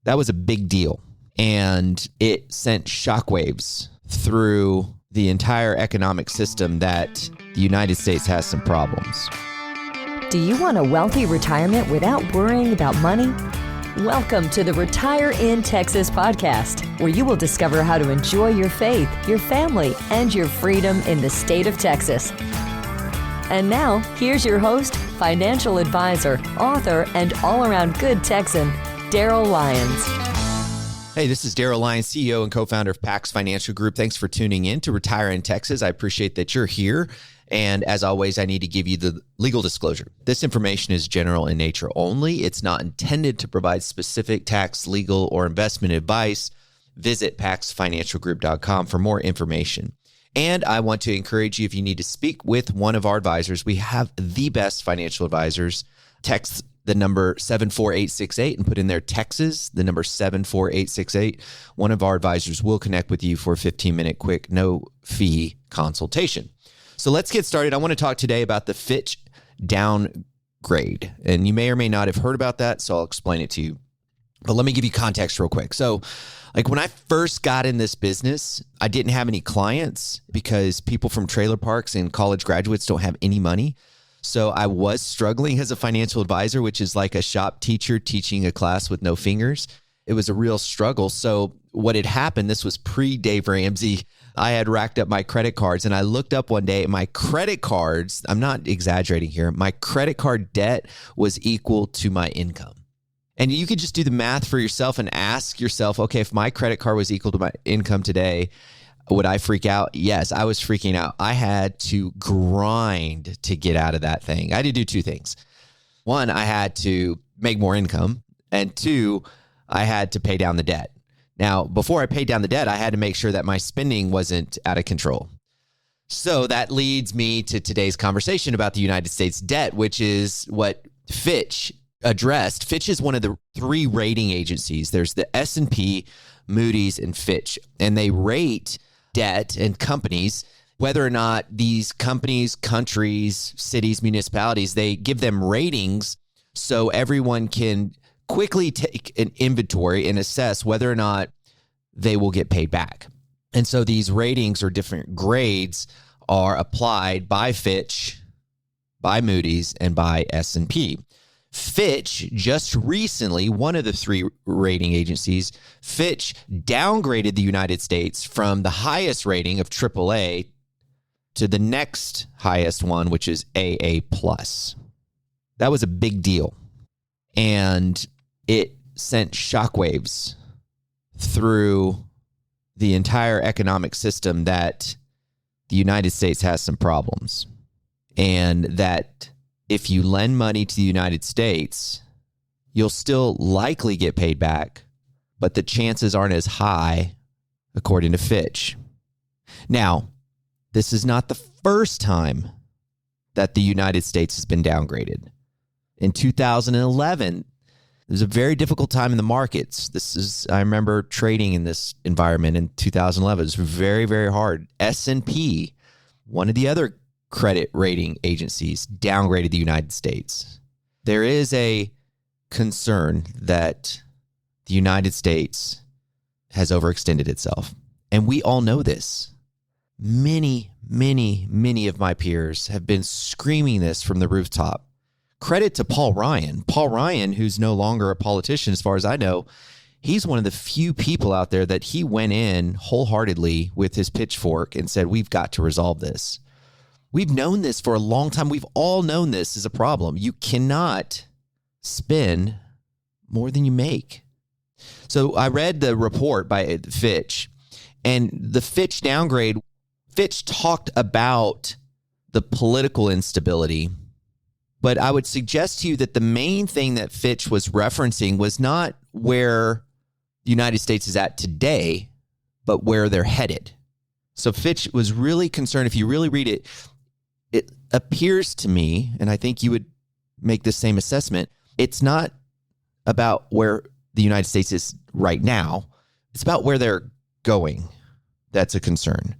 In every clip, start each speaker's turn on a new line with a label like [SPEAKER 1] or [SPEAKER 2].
[SPEAKER 1] That was a big deal. And it sent shockwaves through the entire economic system that the United States has some problems.
[SPEAKER 2] Do you want a wealthy retirement without worrying about money? Welcome to the Retire in Texas podcast, where you will discover how to enjoy your faith, your family, and your freedom in the state of Texas. And now, here's your host, financial advisor, author, and all-around good Texan, Daryl Lyons.
[SPEAKER 1] Hey, this is Daryl Lyons, CEO and co-founder of Pax Financial Group. Thanks for tuning in to Retire in Texas. I appreciate that you're here. And as always, I need to give you the legal disclosure. This information is general in nature only. It's not intended to provide specific tax, legal, or investment advice. Visit paxfinancialgroup.com for more information. And I want to encourage you, if you need to speak with one of our advisors, we have the best financial advisors. Text the number 74868 and put in there Texas, the number 74868. One of our advisors will connect with you for a 15-minute quick, no-fee consultation. So let's get started. I want to talk today about the Fitch downgrade. And you may or may not have heard about that, so I'll explain it to you. But let me give you context real quick. So when I first got in this business, I didn't have any clients because people from trailer parks and college graduates don't have any money. So I was struggling as a financial advisor, which is like a shop teacher teaching a class with no fingers. It was a real struggle. So what had happened, this was pre-Dave Ramsey. I had racked up my credit cards and I looked up one day and my credit cards, I'm not exaggerating here, my credit card debt was equal to my income. And you could just do the math for yourself and ask yourself, okay, if my credit card was equal to my income today, would I freak out? Yes, I was freaking out. I had to grind to get out of that thing. I had to do two things. One, I had to make more income. And two, I had to pay down the debt. Now, before I paid down the debt, I had to make sure that my spending wasn't out of control. So that leads me to today's conversation about the United States debt, which is what Fitch addressed. Fitch is one of the three rating agencies. There's the S&P, Moody's, and Fitch. And they rate debt and companies, whether or not these companies, countries, cities, municipalities, they give them ratings so everyone can quickly take an inventory and assess whether or not they will get paid back. And so these ratings or different grades are applied by Fitch, by Moody's, and by S&P. Fitch just recently, one of the three rating agencies, Fitch downgraded the United States from the highest rating of AAA to the next highest one, which is AA+. That was a big deal. And it sent shockwaves through the entire economic system that the United States has some problems. And that if you lend money to the United States, you'll still likely get paid back, but the chances aren't as high, according to Fitch. Now, this is not the first time that the United States has been downgraded. In 2011, it was a very difficult time in the markets. I remember trading in this environment in 2011. It was very, very hard. S&P, one of the other credit rating agencies, downgraded the United States. There is a concern that the United States has overextended itself. And we all know this. Many of my peers have been screaming this from the rooftop. Credit to Paul Ryan. Paul Ryan, who's no longer a politician as far as I know, he's one of the few people out there that he went in wholeheartedly with his pitchfork and said, we've got to resolve this. We've known this for a long time. We've all known this is a problem. You cannot spend more than you make. So I read the report by Fitch, and the Fitch downgrade, Fitch talked about the political instability, but I would suggest to you that the main thing that Fitch was referencing was not where the United States is at today, but where they're headed. So Fitch was really concerned. If you really read it, it appears to me, and I think you would make the same assessment, it's not about where the United States is right now. It's about where they're going. That's a concern.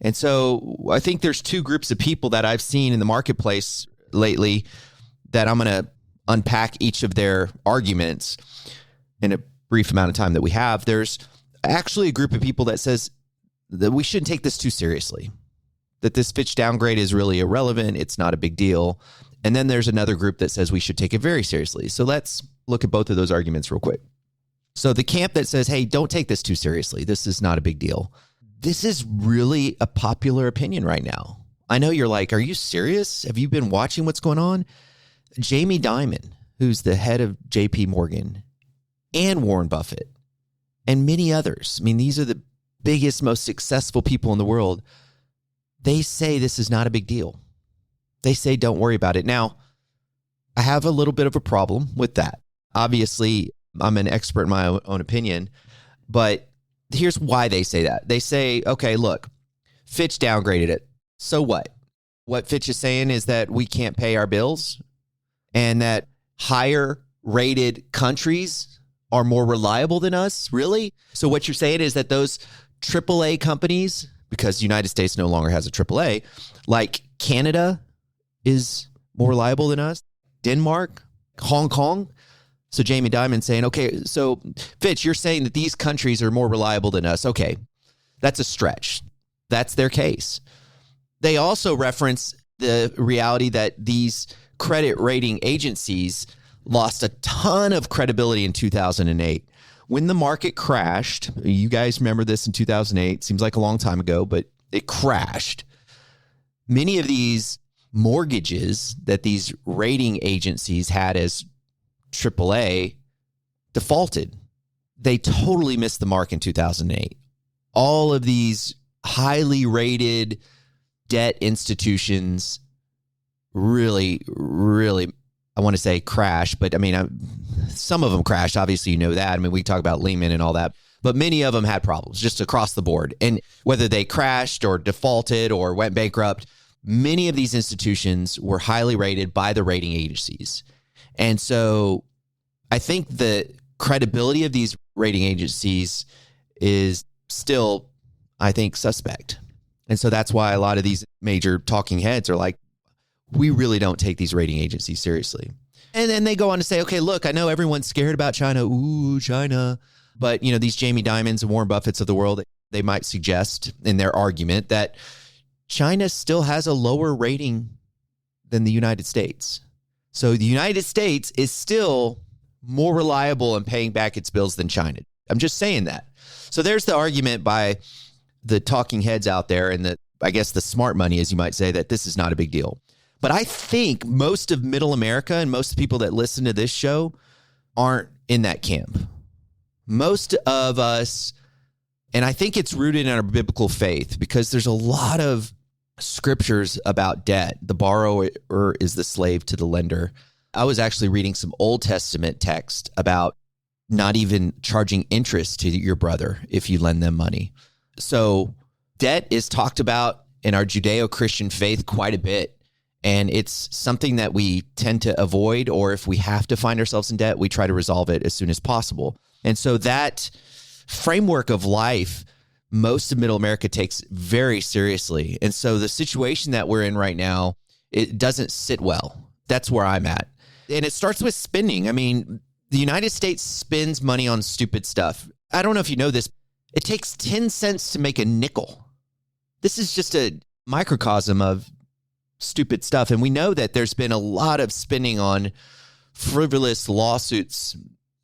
[SPEAKER 1] And so I think there's two groups of people that I've seen in the marketplace lately that I'm going to unpack each of their arguments in a brief amount of time that we have, there's actually a group of people that says that we shouldn't take this too seriously, that this Fitch downgrade is really irrelevant. It's not a big deal. And then there's another group that says we should take it very seriously. So let's look at both of those arguments real quick. So the camp that says, hey, don't take this too seriously. This is not a big deal. This is really a popular opinion right now. I know you're like, are you serious? Have you been watching what's going on? Jamie Dimon, who's the head of JP Morgan, and Warren Buffett, and many others. I mean, these are the biggest, most successful people in the world. They say this is not a big deal. They say don't worry about it. Now, I have a little bit of a problem with that. Obviously, I'm an expert in my own opinion, but here's why they say that. They say, okay, look, Fitch downgraded it. So what? What Fitch is saying is that we can't pay our bills and that higher rated countries are more reliable than us. Really? So what you're saying is that those AAA companies, because the United States no longer has a AAA, like Canada is more reliable than us, Denmark, Hong Kong. So Jamie Dimon saying, okay, so Fitch, you're saying that these countries are more reliable than us. Okay, that's a stretch. That's their case. They also reference the reality that these credit rating agencies lost a ton of credibility in 2008. When the market crashed, you guys remember this in 2008, seems like a long time ago, but it crashed. Many of these mortgages that these rating agencies had as AAA defaulted. They totally missed the mark in 2008. All of these highly rated debt institutions really, I want to say crash, but I mean, some of them crashed. Obviously, you know that. I mean, we talk about Lehman and all that, but many of them had problems just across the board. And whether they crashed or defaulted or went bankrupt, many of these institutions were highly rated by the rating agencies. And so I think the credibility of these rating agencies is still, I think, suspect. And so that's why a lot of these major talking heads are like, we really don't take these rating agencies seriously. And then they go on to say, okay, look, I know everyone's scared about China. Ooh, China. But, you know, these Jamie Dimons and Warren Buffetts of the world, they might suggest in their argument that China still has a lower rating than the United States. So the United States is still more reliable in paying back its bills than China. I'm just saying that. So there's the argument by the talking heads out there and I guess the smart money, as you might say, that this is not a big deal. But I think most of middle America and most of the people that listen to this show aren't in that camp. Most of us, and I think it's rooted in our biblical faith because there's a lot of scriptures about debt. The borrower is the slave to the lender. I was actually reading some Old Testament text about not even charging interest to your brother if you lend them money. So debt is talked about in our Judeo-Christian faith quite a bit. And it's something that we tend to avoid, or if we have to find ourselves in debt, we try to resolve it as soon as possible. And so that framework of life, most of middle America takes very seriously. And so the situation that we're in right now, it doesn't sit well. That's where I'm at. And it starts with spending. I mean, the United States spends money on stupid stuff. I don't know if you know this. It takes 10 cents to make a nickel. This is just a microcosm of stupid stuff. And we know that there's been a lot of spending on frivolous lawsuits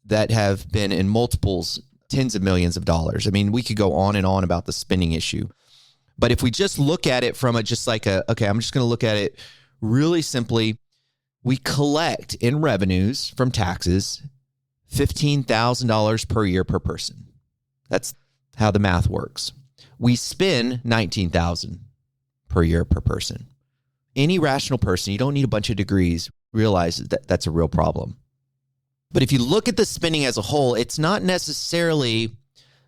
[SPEAKER 1] that have been in multiples, tens of millions of dollars. I mean, we could go on and on about the spending issue. But if we just look at it from I'm just going to look at it really simply. We collect in revenues from taxes $15,000 per year per person. That's how the math works. We spend $19,000 per year per person. Any rational person, you don't need a bunch of degrees, realizes that that's a real problem. But if you look at the spending as a whole, it's not necessarily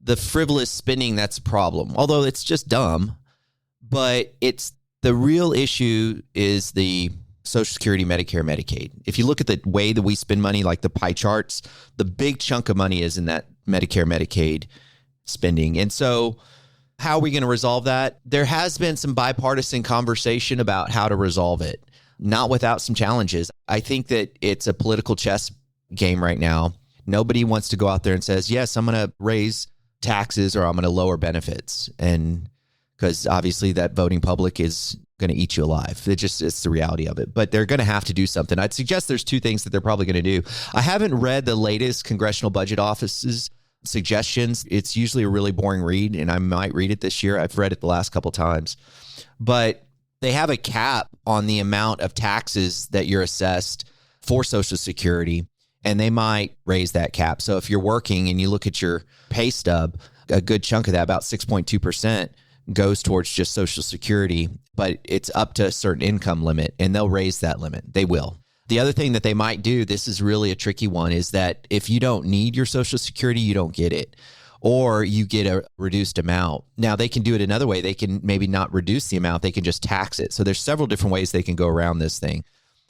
[SPEAKER 1] the frivolous spending that's a problem, although it's just dumb. But it's the real issue is the Social Security, Medicare, Medicaid. If you look at the way that we spend money, like the pie charts, the big chunk of money is in that Medicare, Medicaid spending. And so how are we going to resolve that? There has been some bipartisan conversation about how to resolve it, not without some challenges. I think that it's a political chess game right now Nobody wants to go out there and says, yes, I'm going to raise taxes or I'm going to lower benefits. And because obviously that voting public is going to eat you alive. It's the reality of it. But they're going to have to do something. I'd suggest there's two things that they're probably going to do. I haven't read the latest Congressional Budget Office's suggestions. It's usually a really boring read, and I might read it this year. I've read it the last couple times. But they have a cap on the amount of taxes that you're assessed for Social Security, and they might raise that cap. So if you're working and you look at your pay stub, a good chunk of that, about 6.2%, goes towards just Social Security, but it's up to a certain income limit, and they'll raise that limit. They will. The other thing that they might do, this is really a tricky one, is that if you don't need your Social Security, you don't get it, or you get a reduced amount. Now, they can do it another way. They can maybe not reduce the amount. They can just tax it. So there's several different ways they can go around this thing,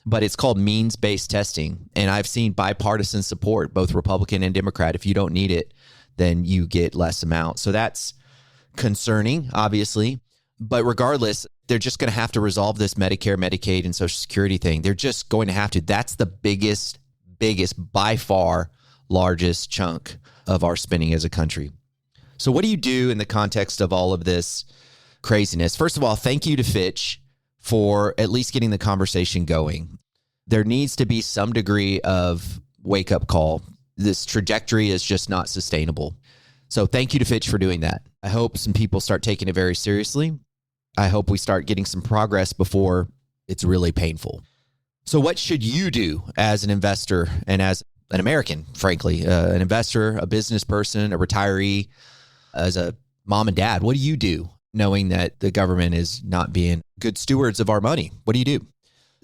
[SPEAKER 1] but it's called means-based testing. And I've seen bipartisan support, both Republican and Democrat. If you don't need it, then you get less amount. So that's concerning, obviously. But regardless, they're just going to have to resolve this Medicare, Medicaid, and Social Security thing. They're just going to have to. That's the biggest, by far, largest chunk of our spending as a country. So what do you do in the context of all of this craziness? First of all, thank you to Fitch for at least getting the conversation going. There needs to be some degree of wake-up call. This trajectory is just not sustainable. So thank you to Fitch for doing that. I hope some people start taking it very seriously. I hope we start getting some progress before it's really painful. So what should you do as an investor and as an American, frankly, an investor, a business person, a retiree, as a mom and dad? What do you do knowing that the government is not being good stewards of our money? What do you do?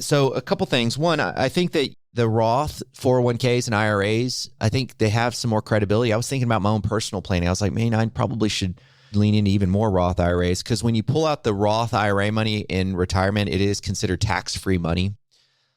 [SPEAKER 1] So a couple things. One, I think that the Roth 401ks and IRAs, I think they have some more credibility. I was thinking about my own personal planning. I was like, man, I probably should lean into even more Roth IRAs, because when you pull out the Roth IRA money in retirement, it is considered tax-free money.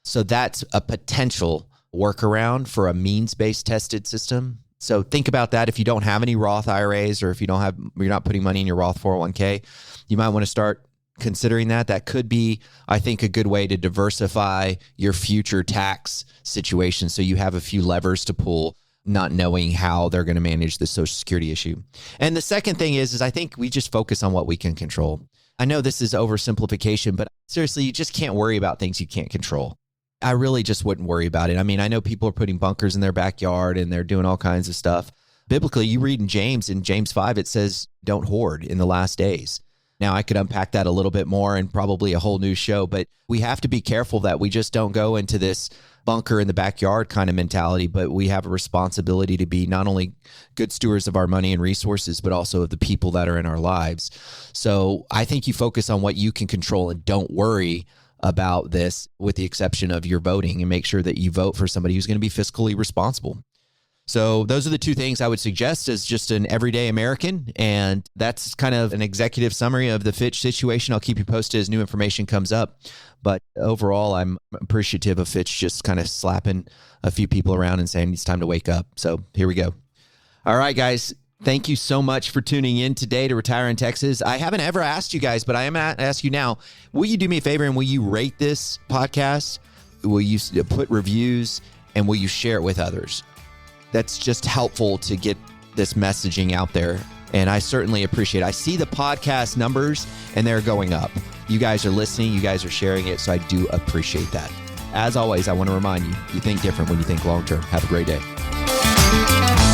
[SPEAKER 1] So that's a potential workaround for a means-based tested system. So think about that. If you don't have any Roth IRAs, or if you're not putting money in your Roth 401k, you might want to start considering that. That could be, I think, a good way to diversify your future tax situation, so you have a few levers to pull, not knowing how they're going to manage the Social Security issue. And the second thing is I think we just focus on what we can control. I know this is oversimplification, but seriously, you just can't worry about things you can't control. I really just wouldn't worry about it. I mean, I know people are putting bunkers in their backyard and they're doing all kinds of stuff. Biblically, you read in James 5, it says, don't hoard in the last days. Now, I could unpack that a little bit more and probably a whole new show, but we have to be careful that we just don't go into this bunker in the backyard kind of mentality, but we have a responsibility to be not only good stewards of our money and resources, but also of the people that are in our lives. So I think you focus on what you can control and don't worry about this, with the exception of your voting, and make sure that you vote for somebody who's going to be fiscally responsible. So those are the two things I would suggest as just an everyday American. And that's kind of an executive summary of the Fitch situation. I'll keep you posted as new information comes up. But overall, I'm appreciative of Fitch just kind of slapping a few people around and saying it's time to wake up. So here we go. All right, guys. Thank you so much for tuning in today to Retire in Texas. I haven't ever asked you guys, but I am going to ask you now, will you do me a favor and will you rate this podcast? Will you put reviews, and will you share it with others? That's just helpful to get this messaging out there. And I certainly appreciate it. I see the podcast numbers and they're going up. You guys are listening. You guys are sharing it. So I do appreciate that. As always, I want to remind you, you think different when you think long-term. Have a great day.